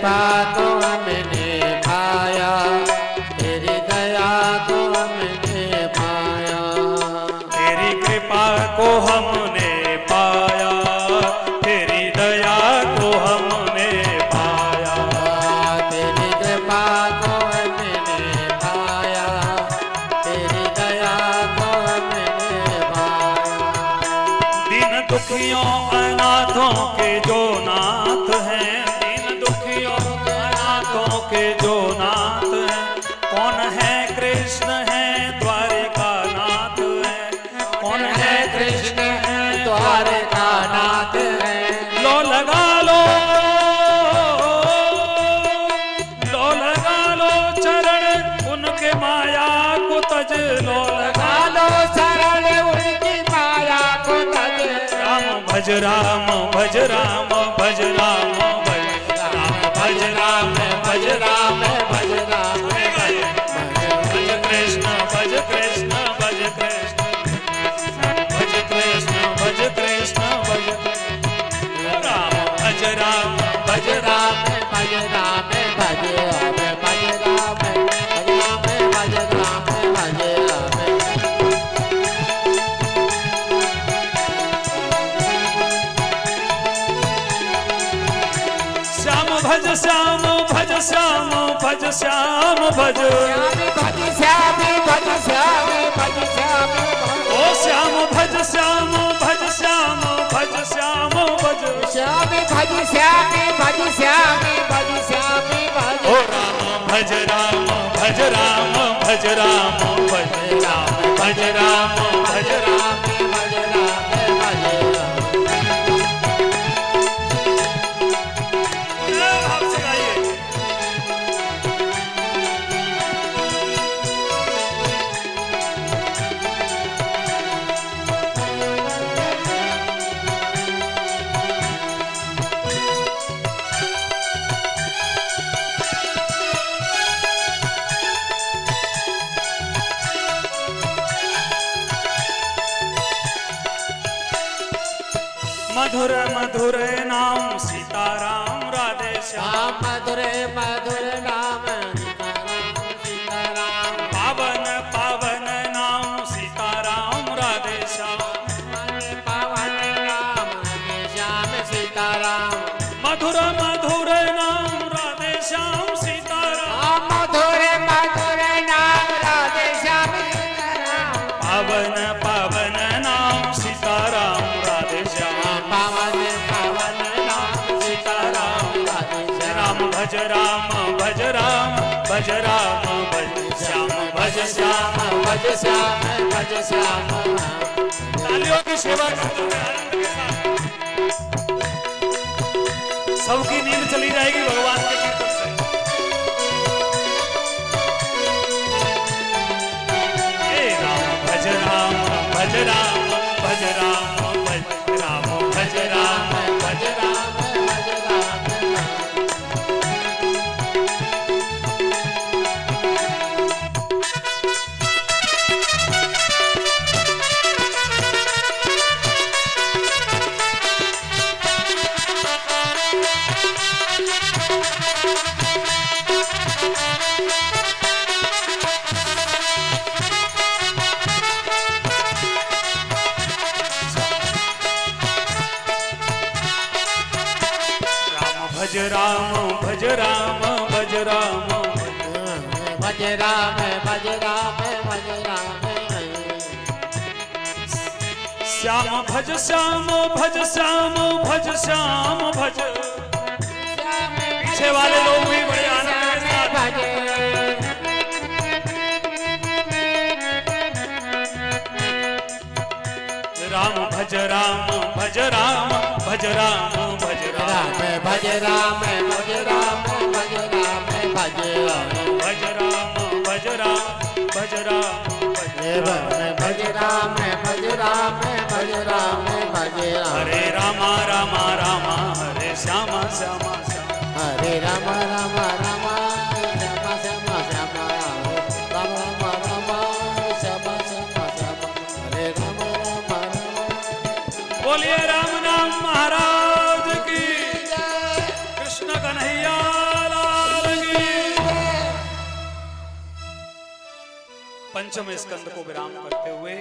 कृपा को हमने पाया, तेरी दया को हमने पाया, तेरी कृपा को हमने पाया, तेरी दया को हमने पाया, तेरी कृपा को हमने पाया, तेरी दया को हमने पाया। दीन दुखियों अनाथों के जो नाथ हैं, दीन दुखियों अनाथों के जो नाथ हैं, कौन है कृष्ण है द्वारिका नाथ है, कौन है कृष्ण है द्वारका नाथ है। लो लगा लो, लो लगा लो चरण उनके माया को तज, लो लगा लो शरण उनकी माया को तज। राम भज राम भज राम भज राम भज राम भज राम भज राम भज राम भज कृष्ण भज कृष्ण भज कृष्ण भज कृष्ण भज कृष्ण भज राम भज राम भज राम भज राम भज राम भज राम भज राम भज राम भज राम। श्याम भज श्याम भज श्याम भज श्याम भज भज श्याम भज श्याम भज श्याम ओ श्याम भज श्याम भज श्याम भज श्याम भज श्याम भज श्याम भज श्याम भज श्याम भज। ओ राम भज राम भज राम भज राम भज राम भज राम भज राम भज राम भज राम। आप सुनाइए। मधुर मधुर नाम सीताराम राधे श्याम, मधुर मधुर नाम सीताराम सीताराम। पावन पावन नाम सीताराम राधे श्याम, पावन नाम श्याम सीताराम। मधुर मधुर नाम राधे श्याम सीताराम, मधुर मधुर नाम राधे श्याम सीताराम। पावन पावन नाम सीताराम राधे श्याम, पावन पावन नाम सीताराम राधे श्याम। राम भज राम भज राम भज राम भज श्याम भज श्याम भज श्याम भज श्याम। तालियों की सेवा करते हुए आनंद के साथ सबकी नींद चली जाएगी भगवान के कीर्तन से। हे राम भज राम भज राम भज राम भज राम भज राम भज राम भज राम। भज राम भज राम भज राम भज राम भज राम भज राम। श्याम भज श्याम भज श्याम भज श्याम भज। पीछे वाले लोग भी बड़े आनंद के साथ राम भज राम भज राम भज राम भज राम भज राम भज राम भज राम भज राम भज राम भज राम भज राम भज राम भज राम भज राम भज राम। हरे रामा रामा रामा हरे श्यामा श्यामा श्यामा हरे राम राम राम श्याम श्याम श्याम राम राम राम श्याम श्याम श्याम हरे राम राम राम। बोलिए राम नाम महाराज की। कृष्ण कन्हैया पंचम स्कंद को विराम करते हुए